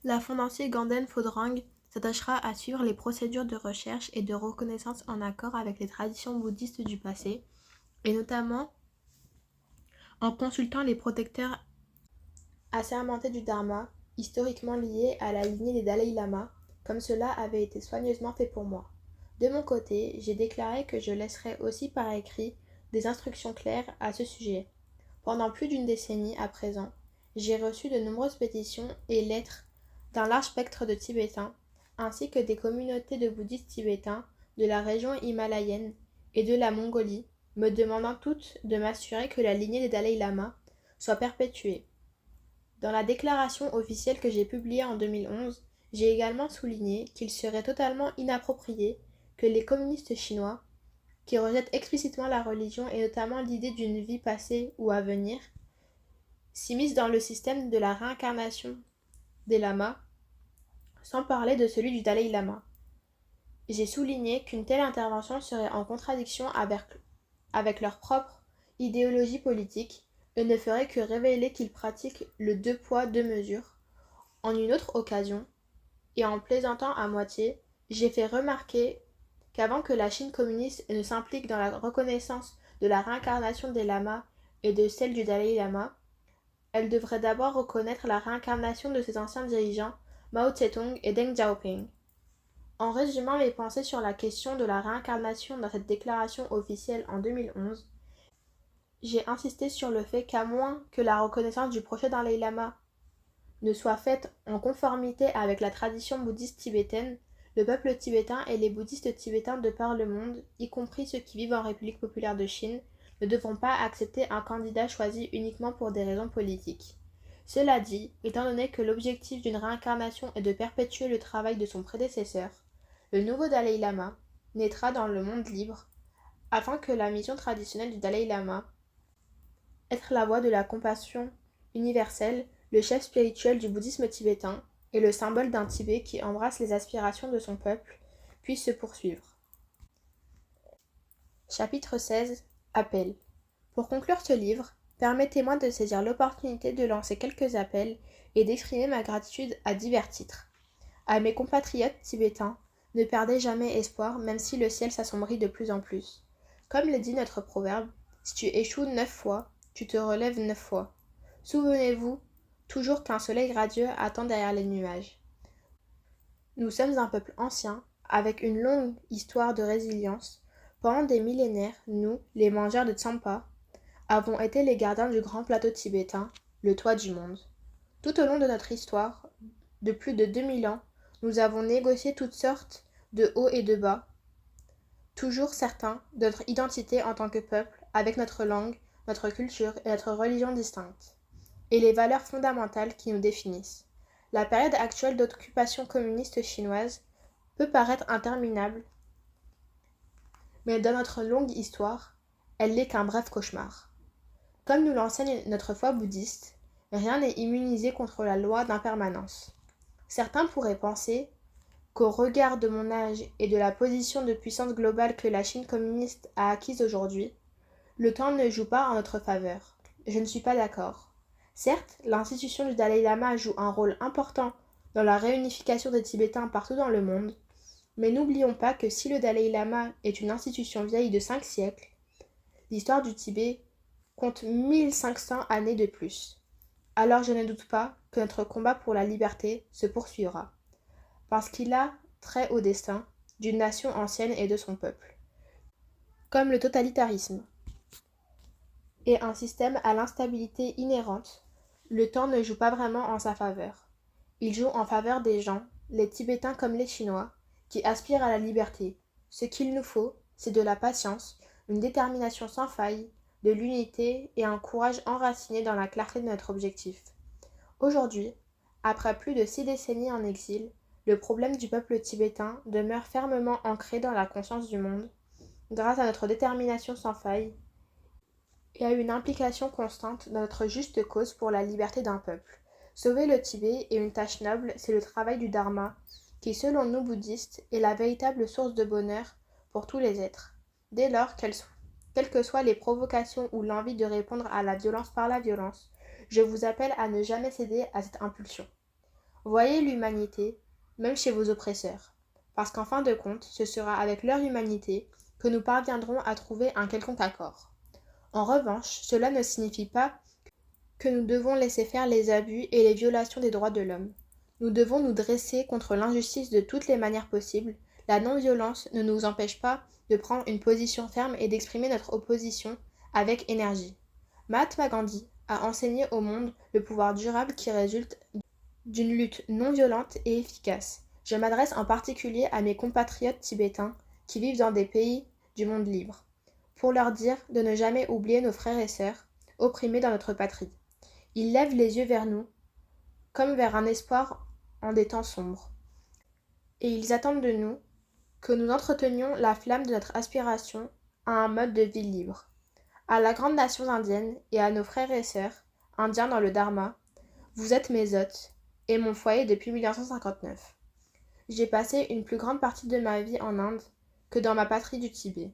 La Fondation Ganden Phodrang s'attachera à suivre les procédures de recherche et de reconnaissance en accord avec les traditions bouddhistes du passé, et notamment en consultant les protecteurs assermentés du Dharma, historiquement liés à la lignée des Dalai Lama, comme cela avait été soigneusement fait pour moi. De mon côté, j'ai déclaré que je laisserais aussi par écrit des instructions claires à ce sujet. Pendant plus d'une décennie à présent, j'ai reçu de nombreuses pétitions et lettres d'un large spectre de Tibétains, ainsi que des communautés de bouddhistes tibétains de la région himalayenne et de la Mongolie, me demandant toutes de m'assurer que la lignée des Dalai Lama soit perpétuée. Dans la déclaration officielle que j'ai publiée en 2011, j'ai également souligné qu'il serait totalement inapproprié que les communistes chinois, qui rejettent explicitement la religion et notamment l'idée d'une vie passée ou à venir, s'immiscent dans le système de la réincarnation des lamas, sans parler de celui du Dalai Lama. J'ai souligné qu'une telle intervention serait en contradiction avec leur propre idéologie politique et ne ferait que révéler qu'ils pratiquent le deux poids, deux mesures. En une autre occasion, et en plaisantant à moitié, j'ai fait remarquer qu'avant que la Chine communiste ne s'implique dans la reconnaissance de la réincarnation des lamas et de celle du Dalai Lama, elle devrait d'abord reconnaître la réincarnation de ses anciens dirigeants, Mao Tse-tung et Deng Xiaoping. En résumant mes pensées sur la question de la réincarnation dans cette déclaration officielle en 2011, j'ai insisté sur le fait qu'à moins que la reconnaissance du prochain Dalai Lama ne soit faite en conformité avec la tradition bouddhiste tibétaine, le peuple tibétain et les bouddhistes tibétains de par le monde, y compris ceux qui vivent en République populaire de Chine, ne devront pas accepter un candidat choisi uniquement pour des raisons politiques. Cela dit, étant donné que l'objectif d'une réincarnation est de perpétuer le travail de son prédécesseur, le nouveau Dalai Lama naîtra dans le monde libre, afin que la mission traditionnelle du Dalai Lama, être la voie de la compassion universelle, le chef spirituel du bouddhisme tibétain et le symbole d'un Tibet qui embrasse les aspirations de son peuple, puisse se poursuivre. Chapitre 16. Appel. Pour conclure ce livre, permettez-moi de saisir l'opportunité de lancer quelques appels et d'exprimer ma gratitude à divers titres. À mes compatriotes tibétains, ne perdez jamais espoir même si le ciel s'assombrit de plus en plus. Comme le dit notre proverbe, si tu échoues 9 fois, tu te relèves 9 fois. Souvenez-vous toujours qu'un soleil radieux attend derrière les nuages. Nous sommes un peuple ancien, avec une longue histoire de résilience. Pendant des millénaires, nous, les mangeurs de Tsampa, avons été les gardiens du grand plateau tibétain, le toit du monde. Tout au long de notre histoire, de plus de 2000 ans, nous avons négocié toutes sortes de hauts et de bas, toujours certains de notre identité en tant que peuple, avec notre langue, notre culture et notre religion distinctes, et les valeurs fondamentales qui nous définissent. La période actuelle d'occupation communiste chinoise peut paraître interminable, mais dans notre longue histoire, elle n'est qu'un bref cauchemar. Comme nous l'enseigne notre foi bouddhiste, rien n'est immunisé contre la loi d'impermanence. Certains pourraient penser qu'au regard de mon âge et de la position de puissance globale que la Chine communiste a acquise aujourd'hui, le temps ne joue pas en notre faveur. Je ne suis pas d'accord. Certes, l'institution du Dalai Lama joue un rôle important dans la réunification des Tibétains partout dans le monde, mais n'oublions pas que si le Dalai Lama est une institution vieille de 5 siècles, l'histoire du Tibet compte 1500 années de plus. Alors je ne doute pas que notre combat pour la liberté se poursuivra, parce qu'il a trait au destin d'une nation ancienne et de son peuple. Comme le totalitarisme et un système à l'instabilité inhérente, le temps ne joue pas vraiment en sa faveur. Il joue en faveur des gens, les Tibétains comme les Chinois, qui aspirent à la liberté. Ce qu'il nous faut, c'est de la patience, une détermination sans faille, de l'unité et un courage enraciné dans la clarté de notre objectif. Aujourd'hui, après plus de 6 décennies en exil, le problème du peuple tibétain demeure fermement ancré dans la conscience du monde, grâce à notre détermination sans faille et à une implication constante dans notre juste cause pour la liberté d'un peuple. Sauver le Tibet est une tâche noble, c'est le travail du Dharma, qui, selon nous bouddhistes, est la véritable source de bonheur pour tous les êtres. Dès lors, quelles que soient les provocations ou l'envie de répondre à la violence par la violence, je vous appelle à ne jamais céder à cette impulsion. Voyez l'humanité, même chez vos oppresseurs, parce qu'en fin de compte, ce sera avec leur humanité que nous parviendrons à trouver un quelconque accord. En revanche, cela ne signifie pas que nous devons laisser faire les abus et les violations des droits de l'homme. Nous devons nous dresser contre l'injustice de toutes les manières possibles. La non-violence ne nous empêche pas de prendre une position ferme et d'exprimer notre opposition avec énergie. Mahatma Gandhi a enseigné au monde le pouvoir durable qui résulte d'une lutte non violente et efficace. Je m'adresse en particulier à mes compatriotes tibétains qui vivent dans des pays du monde libre, pour leur dire de ne jamais oublier nos frères et sœurs opprimés dans notre patrie. Ils lèvent les yeux vers nous, comme vers un espoir en des temps sombres. Et ils attendent de nous que nous entretenions la flamme de notre aspiration à un mode de vie libre. À la grande nation indienne et à nos frères et sœurs, indiens dans le Dharma, vous êtes mes hôtes et mon foyer depuis 1959. J'ai passé une plus grande partie de ma vie en Inde que dans ma patrie du Tibet.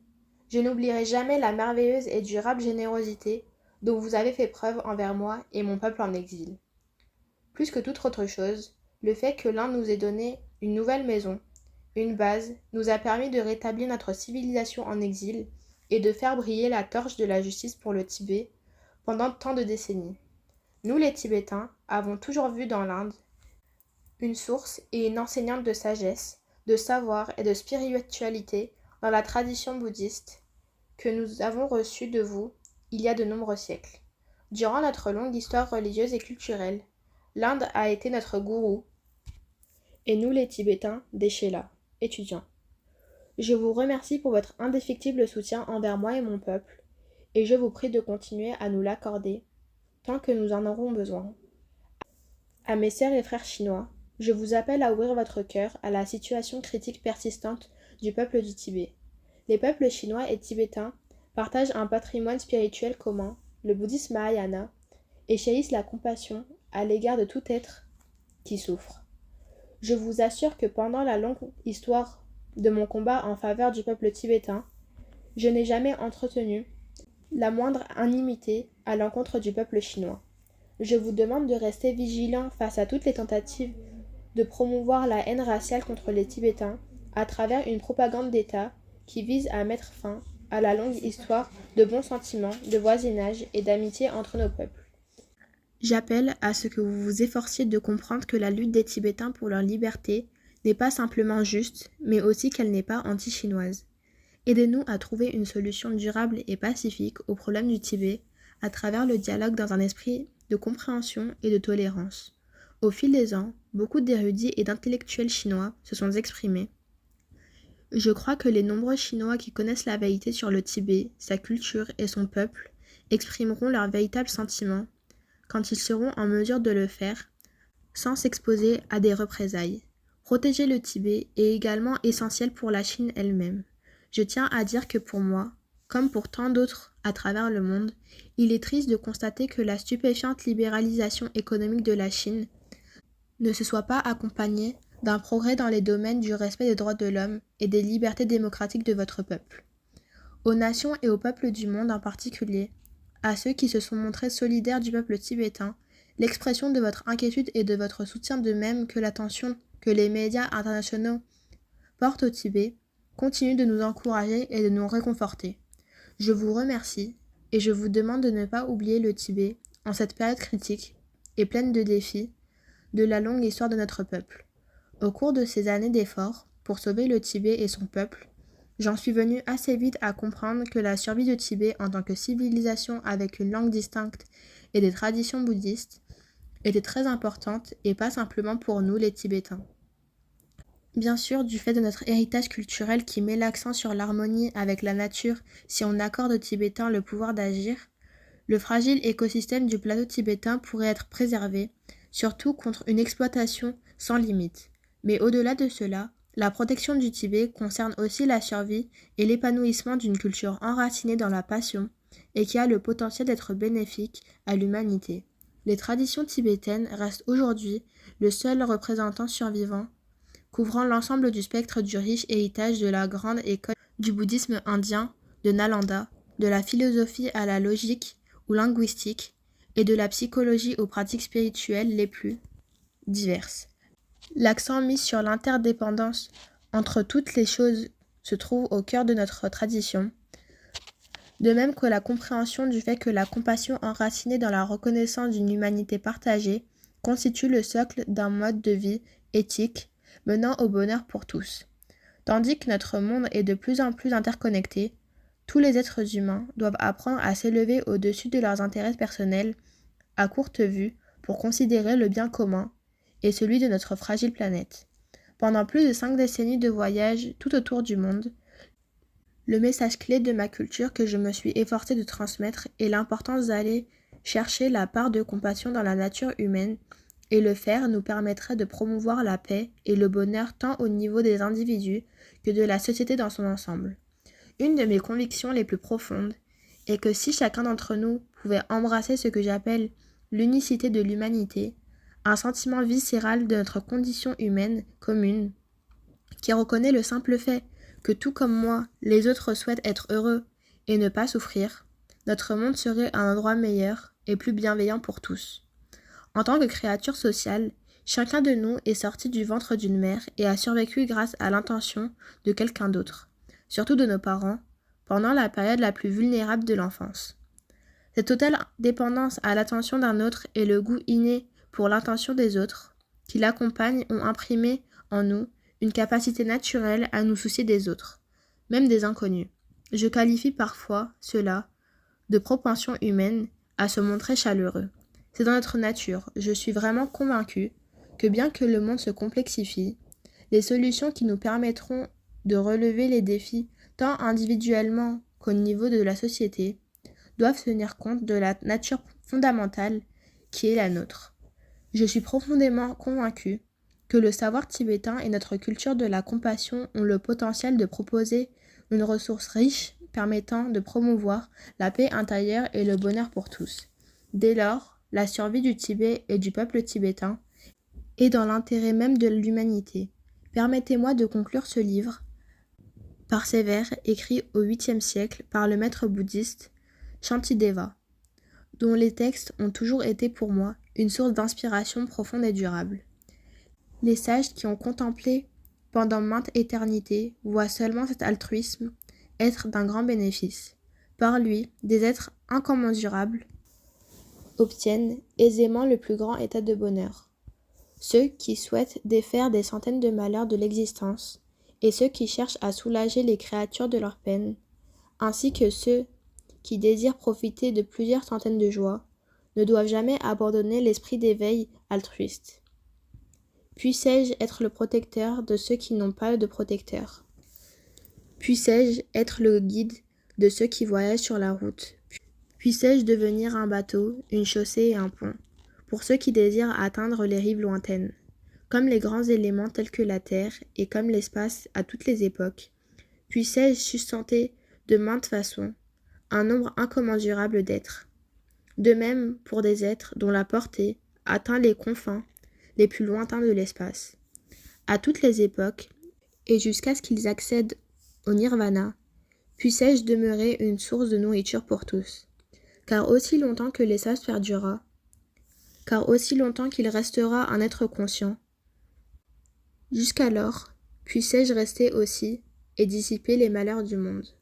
Je n'oublierai jamais la merveilleuse et durable générosité dont vous avez fait preuve envers moi et mon peuple en exil. Plus que toute autre chose, le fait que l'Inde nous ait donné une nouvelle maison, une base, nous a permis de rétablir notre civilisation en exil et de faire briller la torche de la justice pour le Tibet pendant tant de décennies. Nous les Tibétains avons toujours vu dans l'Inde une source et une enseignante de sagesse, de savoir et de spiritualité dans la tradition bouddhiste que nous avons reçue de vous il y a de nombreux siècles. Durant notre longue histoire religieuse et culturelle, l'Inde a été notre gourou et nous les Tibétains des Chélas, étudiants. Je vous remercie pour votre indéfectible soutien envers moi et mon peuple, et je vous prie de continuer à nous l'accorder tant que nous en aurons besoin. À mes sœurs et frères chinois, je vous appelle à ouvrir votre cœur à la situation critique persistante du peuple du Tibet. Les peuples chinois et tibétains partagent un patrimoine spirituel commun, le bouddhisme Mahayana, et chérissent la compassion à l'égard de tout être qui souffre. Je vous assure que pendant la longue histoire de mon combat en faveur du peuple tibétain, je n'ai jamais entretenu la moindre inimité à l'encontre du peuple chinois. Je vous demande de rester vigilant face à toutes les tentatives de promouvoir la haine raciale contre les Tibétains à travers une propagande d'État qui vise à mettre fin à la longue histoire de bons sentiments, de voisinage et d'amitié entre nos peuples. J'appelle à ce que vous vous efforciez de comprendre que la lutte des Tibétains pour leur liberté n'est pas simplement juste, mais aussi qu'elle n'est pas anti-chinoise. Aidez-nous à trouver une solution durable et pacifique au problème du Tibet à travers le dialogue dans un esprit de compréhension et de tolérance. Au fil des ans, beaucoup d'érudits et d'intellectuels chinois se sont exprimés. Je crois que les nombreux Chinois qui connaissent la vérité sur le Tibet, sa culture et son peuple exprimeront leurs véritables sentiments quand ils seront en mesure de le faire, sans s'exposer à des représailles. Protéger le Tibet est également essentiel pour la Chine elle-même. Je tiens à dire que pour moi, comme pour tant d'autres à travers le monde, il est triste de constater que la stupéfiante libéralisation économique de la Chine ne se soit pas accompagnée d'un progrès dans les domaines du respect des droits de l'homme et des libertés démocratiques de votre peuple. Aux nations et aux peuples du monde en particulier, à ceux qui se sont montrés solidaires du peuple tibétain, l'expression de votre inquiétude et de votre soutien de même que l'attention que les médias internationaux portent au Tibet continue de nous encourager et de nous réconforter. Je vous remercie et je vous demande de ne pas oublier le Tibet en cette période critique et pleine de défis de la longue histoire de notre peuple. Au cours de ces années d'efforts pour sauver le Tibet et son peuple, j'en suis venu assez vite à comprendre que la survie du Tibet en tant que civilisation avec une langue distincte et des traditions bouddhistes était très importante et pas simplement pour nous les Tibétains. Bien sûr, du fait de notre héritage culturel qui met l'accent sur l'harmonie avec la nature si on accorde aux Tibétains le pouvoir d'agir, le fragile écosystème du plateau tibétain pourrait être préservé, surtout contre une exploitation sans limite. Mais au-delà de cela, la protection du Tibet concerne aussi la survie et l'épanouissement d'une culture enracinée dans la passion et qui a le potentiel d'être bénéfique à l'humanité. Les traditions tibétaines restent aujourd'hui le seul représentant survivant couvrant l'ensemble du spectre du riche héritage de la grande école du bouddhisme indien, de Nalanda, de la philosophie à la logique ou linguistique et de la psychologie aux pratiques spirituelles les plus diverses. L'accent mis sur l'interdépendance entre toutes les choses se trouve au cœur de notre tradition, de même que la compréhension du fait que la compassion enracinée dans la reconnaissance d'une humanité partagée constitue le socle d'un mode de vie éthique menant au bonheur pour tous. Tandis que notre monde est de plus en plus interconnecté, tous les êtres humains doivent apprendre à s'élever au-dessus de leurs intérêts personnels à courte vue pour considérer le bien commun et celui de notre fragile planète. Pendant plus de 5 décennies de voyage tout autour du monde, le message clé de ma culture que je me suis efforcée de transmettre est l'importance d'aller chercher la part de compassion dans la nature humaine, et le faire nous permettrait de promouvoir la paix et le bonheur tant au niveau des individus que de la société dans son ensemble. Une de mes convictions les plus profondes est que si chacun d'entre nous pouvait embrasser ce que j'appelle l'unicité de l'humanité, un sentiment viscéral de notre condition humaine commune, qui reconnaît le simple fait que tout comme moi, les autres souhaitent être heureux et ne pas souffrir, notre monde serait un endroit meilleur et plus bienveillant pour tous. En tant que créature sociale, chacun de nous est sorti du ventre d'une mère et a survécu grâce à l'intention de quelqu'un d'autre, surtout de nos parents, pendant la période la plus vulnérable de l'enfance. Cette totale dépendance à l'attention d'un autre et le goût inné pour l'intention des autres qui l'accompagnent ont imprimé en nous une capacité naturelle à nous soucier des autres, même des inconnus. Je qualifie parfois cela de propension humaine à se montrer chaleureux. C'est dans notre nature. Je suis vraiment convaincue que bien que le monde se complexifie, les solutions qui nous permettront de relever les défis tant individuellement qu'au niveau de la société doivent tenir compte de la nature fondamentale qui est la nôtre. Je suis profondément convaincue que le savoir tibétain et notre culture de la compassion ont le potentiel de proposer une ressource riche permettant de promouvoir la paix intérieure et le bonheur pour tous. Dès lors, la survie du Tibet et du peuple tibétain est dans l'intérêt même de l'humanité. Permettez-moi de conclure ce livre par ces vers écrits au 8e siècle par le maître bouddhiste Shantideva, dont les textes ont toujours été pour moi une source d'inspiration profonde et durable. Les sages qui ont contemplé pendant maintes éternités voient seulement cet altruisme être d'un grand bénéfice. Par lui, des êtres incommensurables obtiennent aisément le plus grand état de bonheur. Ceux qui souhaitent défaire des centaines de malheurs de l'existence et ceux qui cherchent à soulager les créatures de leurs peines, ainsi que ceux qui désirent profiter de plusieurs centaines de joies, ne doivent jamais abandonner l'esprit d'éveil altruiste. Puissé-je être le protecteur de ceux qui n'ont pas de protecteur? Puissé-je être le guide de ceux qui voyagent sur la route? Puissé-je devenir un bateau, une chaussée et un pont, pour ceux qui désirent atteindre les rives lointaines? Comme les grands éléments tels que la terre et comme l'espace à toutes les époques, puissé-je sustenter de maintes façons un nombre incommensurable d'êtres. De même pour des êtres dont la portée atteint les confins les plus lointains de l'espace. À toutes les époques, et jusqu'à ce qu'ils accèdent au nirvana, puissé-je demeurer une source de nourriture pour tous. Car aussi longtemps que l'espace perdurera, car aussi longtemps qu'il restera un être conscient, jusqu'alors, puissé-je rester aussi et dissiper les malheurs du monde.